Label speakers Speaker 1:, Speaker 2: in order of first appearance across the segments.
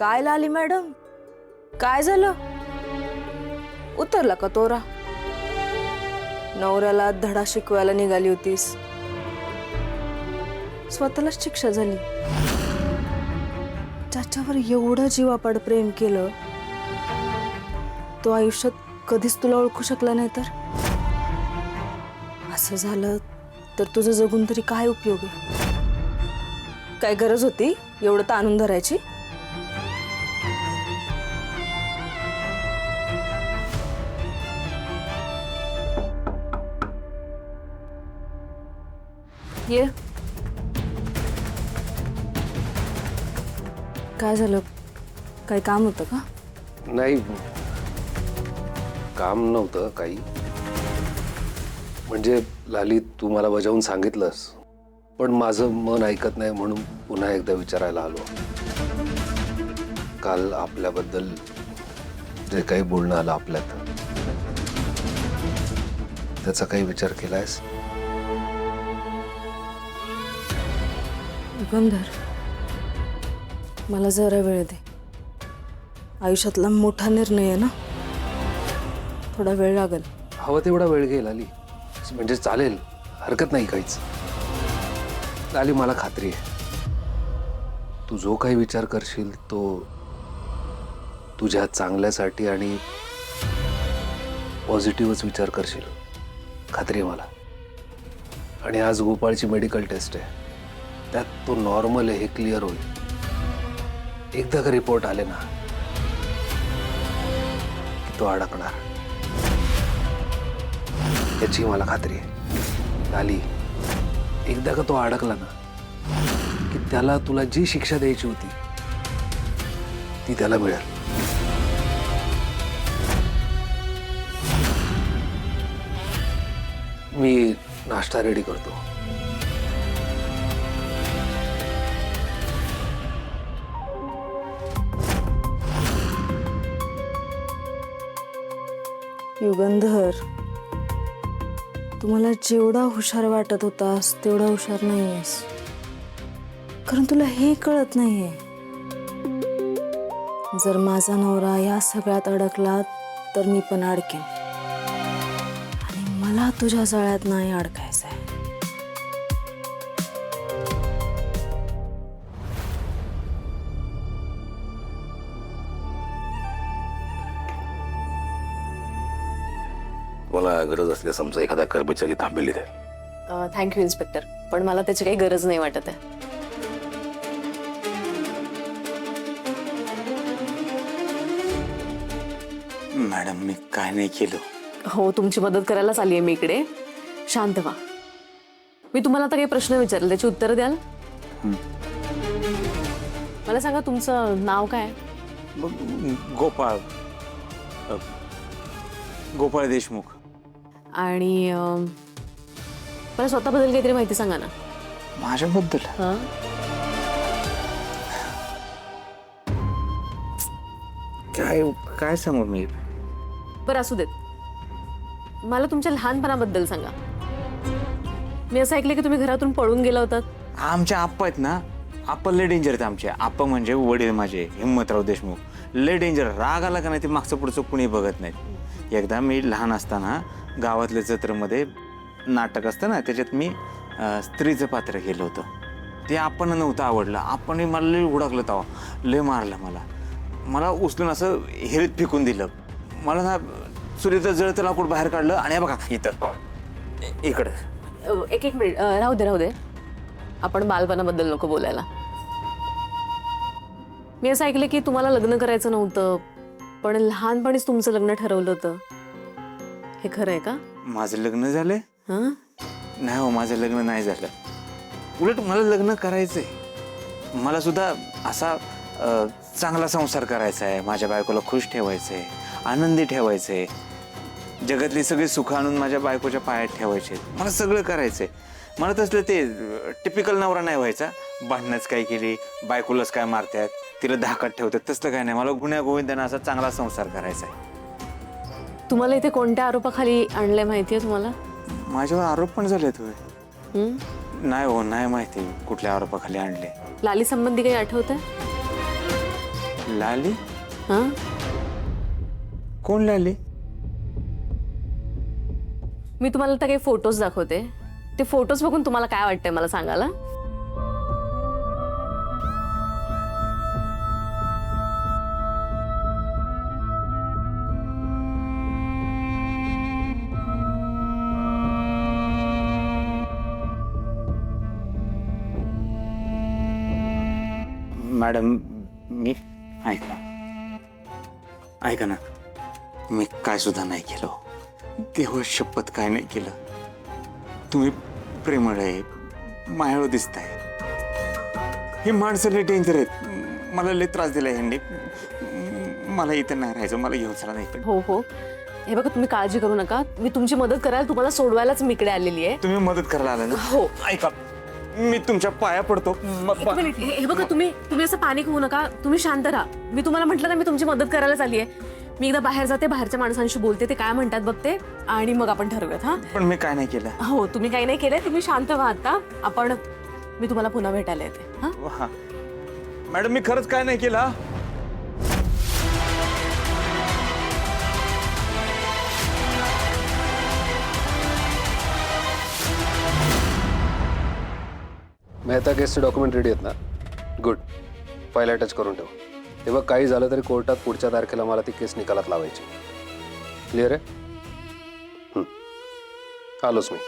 Speaker 1: काय लाली मॅडम, काय झालं? उतरला का तोरा? नवऱ्याला धडा शिकवायला निघाली होतीस, स्वतःलाच शिक्षा झाली. ज्याच्यावर एवढं जीवापाड प्रेम केलं तो आयुष्यात कधीच तुला ओळखू शकला नाही तर असं झालं तर तुझं जगून तरी काय उपयोग आहे? काय गरज होती एवढं ताणून धरायची? ये, काय झालं? काही काम होतं का?
Speaker 2: नाही, काम नव्हतं काही. म्हणजे लाली, तू मला बजावून सांगितलंस, पण माझं मन ऐकत नाही म्हणून पुन्हा एकदा विचारायला आलो. काल आपल्याबद्दल जे काही बोलणं आलं आपल्यात, त्याचा काही विचार केलायस?
Speaker 1: युगंधर, मला जरा वेळ दे. आयुष्यातला मोठा निर्णय आहे ना, थोडा वेळ लागेल.
Speaker 2: हवं तेवढा वेळ घे लाली, म्हणजे चालेल, हरकत नाही काहीच. लाली, मला खात्री आहे तू जो काही विचार करशील तो तुझ्या चांगल्यासाठी आणि पॉझिटिव्हच विचार करशील, खात्री आहे मला. आणि आज गोपाळची मेडिकल टेस्ट आहे, त्यात तो नॉर्मल आहे हे क्लिअर होईल. एकदा का रिपोर्ट आले ना की तो अडकणार, याची मला खात्री आहे. लाली, एकदा का तो अडकला ना की त्याला तुला जी शिक्षा द्यायची होती ती त्याला मिळेल. मी नाश्ता रेडी करतो.
Speaker 1: युगंधर, तुम्हाला जेवढा हुशार वाटत होतास तेवढा हुशार नाहीयेस, कारण तुला हे कळत नाहीये, जर माझा नवरा या सगळ्यात अडकला तर मी पण अडकेन, आणि मला तुझ्या जाळ्यात नाही अडकायचंय.
Speaker 3: मला गरज असल्यास समजा एखादा कर्मचारी थांबेल इथे.
Speaker 4: थँक्यू इन्स्पेक्टर, पण मला त्याची काही गरज नाही वाटत आहे.
Speaker 5: मॅडम, मी काय नाही केलं.
Speaker 4: हो, तुमची मदत करायलाच आली आहे मी इकडे. शांत व्हा. मी तुम्हाला आता काही प्रश्न विचारले, त्याची उत्तरं द्याल? मला सांगा, तुमचं नाव काय?
Speaker 5: गोपाळ गोपाळ देशमुख.
Speaker 4: आणि मला स्वतःबद्दल काहीतरी माहिती सांगा ना.
Speaker 5: माझ्याबद्दल?
Speaker 4: हां,
Speaker 5: काय काय सांगू मी?
Speaker 4: बरं असू देत. मला तुमच्या लहानपणाबद्दल सांगा. मी असं ऐकलं की तुम्ही घरातून पळून गेला होतात.
Speaker 5: आमच्या आप्पा आहेत ना, आप्पा लय डेंजर आहेत आमचे. आप्पा म्हणजे वडील माझे, हिम्मतराव देशमुख. लय डेंजर. राग आला का नाही ते मागचं पुढचं कुणी बघत नाहीत. एकदा मी लहान असताना गावातल्या जत्रेमध्ये नाटक असतं ना, त्याच्यात मी स्त्रीचं पात्र केलं होतं. ते आपण नव्हतं आवडलं. आपण मला लय उडाकलं, तवा लय मारलं. मला उचलून असं हिरीत फेकून दिलं. मला ना चुलीचं जळतं लाकूड बाहेर काढलं आणि बघा इथं इकडं.
Speaker 4: एक मिनिट, राहू दे. आपण बालपणाबद्दल नको बोलायला. मी असं ऐकलं की तुम्हाला लग्न करायचं नव्हतं, पण लहानपणीच तुमचं लग्न ठरवलं होतं. हे खरं आहे का?
Speaker 5: माझं लग्न झालंय?
Speaker 4: हां,
Speaker 5: नाही हो, माझं लग्न नाही झालं. उलट मला लग्न करायचंय. मला सुद्धा असा चांगला संसार करायचा आहे. माझ्या बायकोला खुश ठेवायचंय, आनंदी ठेवायचंय. जगातली सगळी सुख आणून माझ्या बायकोच्या पायात ठेवायचे. मला सगळं करायचंय. मला तसलं ते टिपिकल नवरा नाही व्हायचा. भांडणच काय केली, बायकोलाच काय मारतात, तिला धाकात ठेवतात, तसलं काय नाही. मला गुण्या गोविंदानं असा चांगला संसार करायचा आहे.
Speaker 4: तुम्हाला इथे कोणत्या आरोपाखाली आणलंय माहिती आहे तुम्हाला?
Speaker 5: माझ्यावर आरोप पण झाले तुझे?
Speaker 4: हं?
Speaker 5: नाही हो, नाही माहिती कुठल्या आरोपाखाली आणले.
Speaker 4: लाली संबंधी काही आठवतंय?
Speaker 5: लाली?
Speaker 4: हां
Speaker 5: कोण लाली?
Speaker 4: मी तुम्हाला आता काही फोटोज दाखवते. ते फोटोज बघून तुम्हाला काय वाटतंय मला सांगायला.
Speaker 5: मॅडम मी ऐका ना, मी काय सुद्धा नाही केलं. देव शपथ काय नाही केलं. तुम्ही प्रेमळ आहे, मायाळू दिसताय. हे माणसं लय डेंजर आहेत. मला लय त्रास दिला ह्यांनी. मला इथं नाही राहायचं, मला घेऊन चला नाही.
Speaker 4: हो हो, हे बघा तुम्ही काळजी करू नका. मी तुमची मदत करायला तुम्हाला सोडवायलाच मी इकडे आलेली आहे.
Speaker 5: तुम्ही मदत करायला आला ना?
Speaker 4: हो.
Speaker 5: ऐका, मी तुमच्या पाया पडतो.
Speaker 4: एक मिनिट, हे बघा तुम्ही असं पॅनिक होऊ नका. तुम्ही शांत राहा. मी तुम्हाला म्हटलं ना, मी तुमची मदत करायलाच आली आहे. मी एकदा बाहेर जाते, बाहेरच्या माणसांशी बोलते, ते काय म्हणतात बघते, आणि मग आपण ठरवूयात. हा
Speaker 5: पण मी काय नाही केलं.
Speaker 4: हो, तुम्ही काही नाही केलंय. तुम्ही शांत व्हा आता. मी तुम्हाला पुन्हा भेटायला येते.
Speaker 5: हा मॅडम, मी खरंच काय नाही केलं.
Speaker 2: मेहता केसचे डॉक्युमेंट रेडी आहेत ना? गुड. फाईल अटॅच करून ठेव. हे बघ, काही झालं तरी कोर्टात पुढच्या तारखेला मला ती केस निकालात लावायची. क्लिअर आहे? आलोच मी.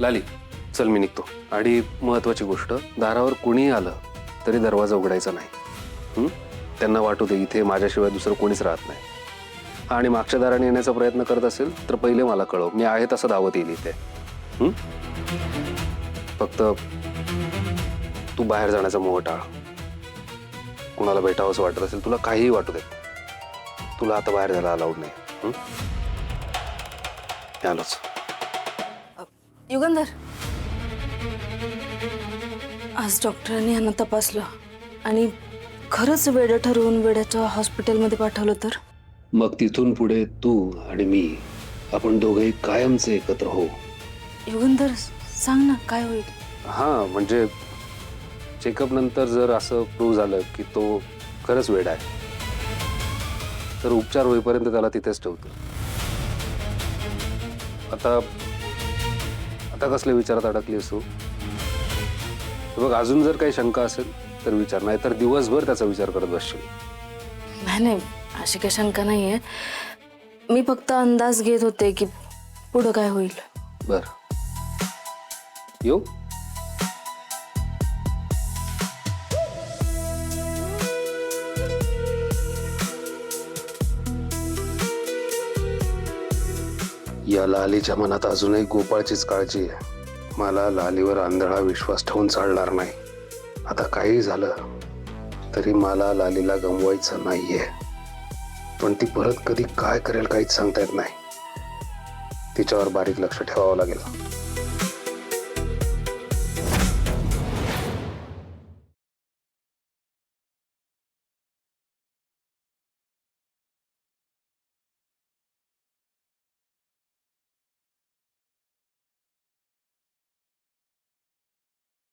Speaker 2: लाली, चल मी निघतो. आणि महत्वाची गोष्ट, दारावर कुणीही आलं तरी दरवाजा उघडायचा नाही. त्यांना वाटू दे इथे माझ्याशिवाय दुसरं कोणीच राहत नाही. आणि मागच्या दाराने येण्याचा प्रयत्न करत असेल तर पहिले मला कळव. मी आहे तसं धावत येईल इथे. फक्त तू बाहेर जाण्याचा मोह टाळ. कुणाला भेटावं असं वाटत असेल, तुला काहीही वाटू दे, तुला आता बाहेर जायला अलाउड नाही. आलोच.
Speaker 1: युगंधर, आज डॉक्टरांनी यांना तपासलं आणि खरंच वेडं ठरवून वेड्याच्या हॉस्पिटलमध्ये पाठवलं तर?
Speaker 2: मग तिथून पुढे तू आणि मी, आपण दोघेही कायमचे एकत्र हो.
Speaker 1: युगंधर, सांग ना काय होईल?
Speaker 2: हां, म्हणजे चेकअप नंतर जर असं प्रूव्ह झालं की तो खरंच वेडा आहे, तर उपचार होईपर्यंत त्याला तिथेच ठेवतो. आता कसल्या विचारात अडकली असू? बघ, अजून जर काही शंका असेल तर विचार, नाही तर दिवसभर त्याचा विचार करत बसशील.
Speaker 1: नाही, अशी काही शंका नाहीये. मी फक्त अंदाज घेत होते की पुढं काय होईल.
Speaker 2: बर, येऊ? या लालीच्या मनात अजूनही गोपाळचीच काळजी आहे. मला लालीवर आंधळा विश्वास ठेवून चालणार नाही. आता काही झालं तरी मला लालीला गमवायचं नाहीये. पण ती परत कधी काय करेल काहीच सांगता येत नाही. तिच्यावर बारीक लक्ष ठेवावं लागेल.